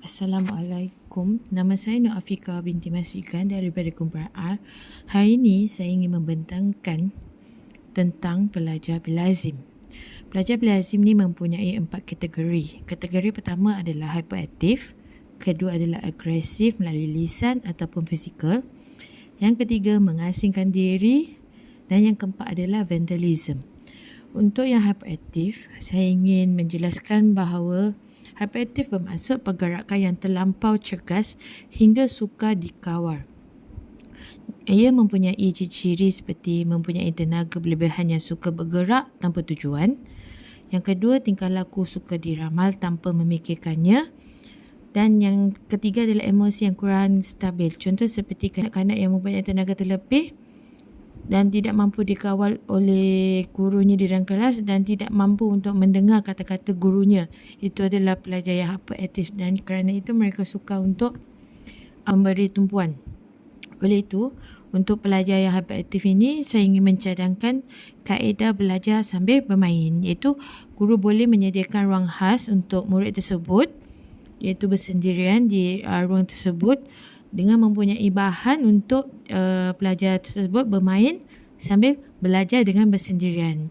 Assalamualaikum. Nama saya Nur Afika binti Masjikan daripada Kumpulan R. Hari ini saya ingin membentangkan tentang pelajar belazim. Pelajar belazim ni mempunyai 4 kategori. Kategori pertama adalah hyperaktif, kedua adalah agresif melalui lisan ataupun fizikal, yang ketiga mengasingkan diri, dan yang keempat adalah vandalism. Untuk yang hyperaktif, saya ingin menjelaskan bahawa hyperaktif bermaksud pergerakan yang terlampau cergas hingga sukar dikawal. Ia mempunyai ciri-ciri seperti mempunyai tenaga berlebihan yang suka bergerak tanpa tujuan. Yang kedua, tingkah laku suka diramal tanpa memikirkannya. Dan yang ketiga adalah emosi yang kurang stabil. Contoh seperti kanak-kanak yang mempunyai tenaga terlebih dan tidak mampu dikawal oleh gurunya di dalam kelas dan tidak mampu untuk mendengar kata-kata gurunya. Itu adalah pelajar yang hyperaktif dan kerana itu mereka suka untuk memberi tumpuan. Oleh itu, untuk pelajar yang hyperaktif ini, saya ingin mencadangkan kaedah belajar sambil bermain, iaitu guru boleh menyediakan ruang khas untuk murid tersebut, iaitu bersendirian di ruang tersebut dengan mempunyai bahan untuk pelajar tersebut bermain sambil belajar dengan bersendirian.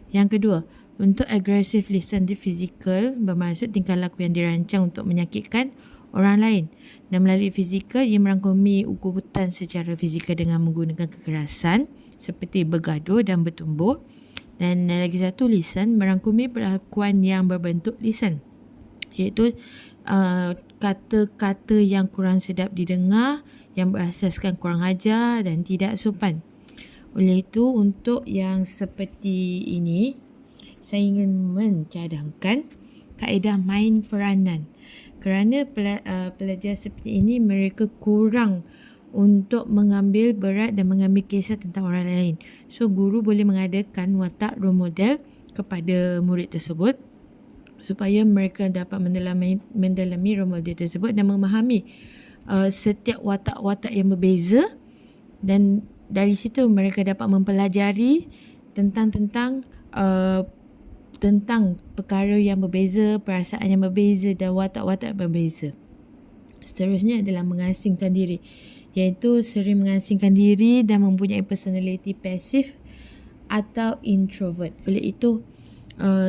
Yang kedua, untuk aggressive lisan fizikal bermaksud tingkah laku yang dirancang untuk menyakitkan orang lain, dan melalui fizikal ia merangkumi ugutan secara fizikal dengan menggunakan kekerasan seperti bergaduh dan bertumbuk. Dan lagi satu, lisan merangkumi perlakuan yang berbentuk lisan, iaitu kata-kata yang kurang sedap didengar, yang berasaskan kurang ajar dan tidak sopan. Oleh itu, untuk yang seperti ini, saya ingin mencadangkan kaedah main peranan. Kerana pelajar seperti ini, mereka kurang untuk mengambil berat dan mengambil kisah tentang orang lain. So, guru boleh mengadakan watak role model kepada murid tersebut supaya mereka dapat mendalami role model tersebut dan memahami setiap watak-watak yang berbeza, dan dari situ mereka dapat mempelajari tentang perkara yang berbeza, perasaan yang berbeza dan watak-watak berbeza. Seterusnya adalah mengasingkan diri, iaitu sering mengasingkan diri dan mempunyai personality pasif atau introvert. Oleh itu,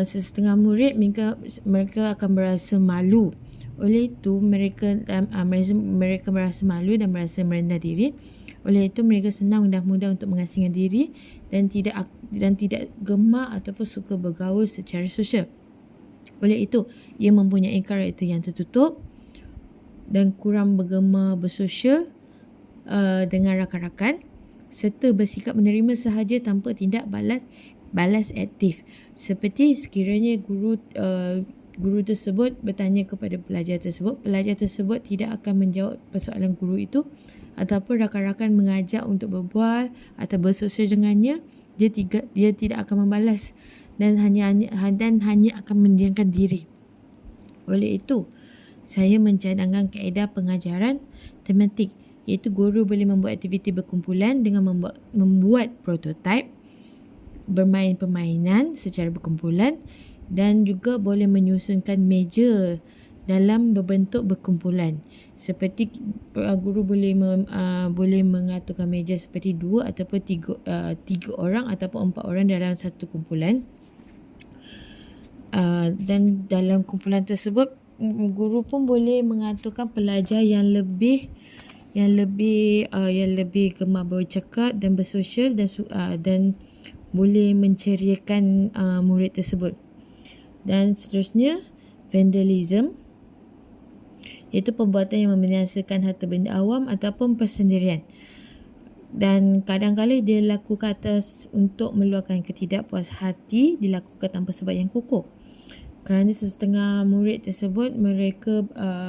sesetengah murid mereka akan berasa malu. Oleh itu mereka merasa malu dan merasa merendah diri. Oleh itu mereka senang dan mudah untuk mengasingkan diri dan tidak gemar ataupun suka bergaul secara sosial. Oleh itu ia mempunyai karakter yang tertutup dan kurang bergemar bersosial dengan rakan-rakan, serta bersikap menerima sahaja tanpa tindak balas aktif. Seperti sekiranya guru tersebut bertanya kepada pelajar tersebut tidak akan menjawab persoalan guru itu, ataupun rakan-rakan mengajak untuk berbual atau bersosial dengannya, dia tidak akan membalas dan hanya akan mendiamkan diri. Oleh itu, saya mencadangkan kaedah pengajaran tematik, iaitu guru boleh membuat aktiviti berkumpulan dengan membuat prototipe, bermain permainan secara berkumpulan, dan juga boleh menyusunkan meja dalam berbentuk berkumpulan. Seperti guru boleh mengaturkan meja seperti 2 ataupun 3 orang ataupun 4 orang dalam satu kumpulan. Dan dalam kumpulan tersebut, guru pun boleh mengaturkan pelajar yang lebih gemar bercakap dan bersosial dan boleh menceriakan murid tersebut. Dan seterusnya, vandalism, iaitu perbuatan yang membinasakan harta benda awam ataupun persendirian, dan kadang-kadang dia lakukan untuk meluahkan ketidakpuashati, dilakukan tanpa sebab yang kukuh. Kerana sesetengah murid tersebut mereka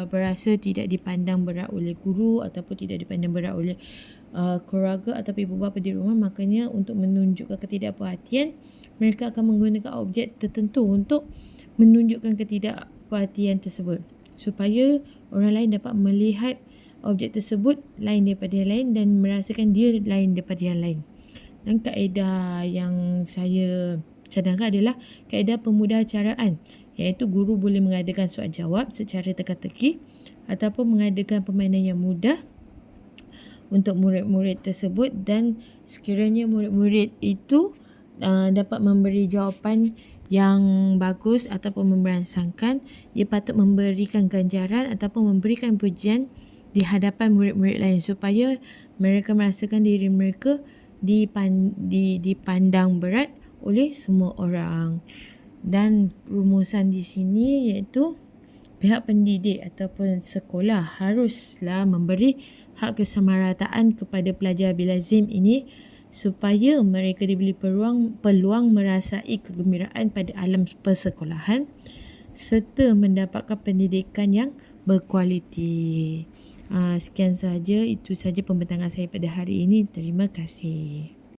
berasa tidak dipandang berat oleh guru ataupun tidak dipandang berat oleh keluarga atau ibu bapa di rumah, makanya untuk menunjukkan ketidakpuas-hatian, mereka akan menggunakan objek tertentu untuk menunjukkan ketidakpuas-hatian tersebut, supaya orang lain dapat melihat objek tersebut lain daripada yang lain dan merasakan dia lain daripada yang lain. Dan kaedah yang saya cadangkan adalah kaedah pemudaharaan, iaitu guru boleh mengadakan soal jawab secara teka-teki ataupun mengadakan permainan yang mudah untuk murid-murid tersebut, dan sekiranya murid-murid itu dapat memberi jawapan yang bagus ataupun memberansangkan, ia patut memberikan ganjaran ataupun memberikan pujian di hadapan murid-murid lain supaya mereka merasakan diri mereka dipandang berat oleh semua orang. Dan rumusan di sini iaitu pihak pendidik ataupun sekolah haruslah memberi hak kesamarataan kepada pelajar bilazim ini supaya mereka diberi peluang merasai kegembiraan pada alam persekolahan serta mendapatkan pendidikan yang berkualiti. Sekian sahaja, itu sahaja pembentangan saya pada hari ini. Terima kasih.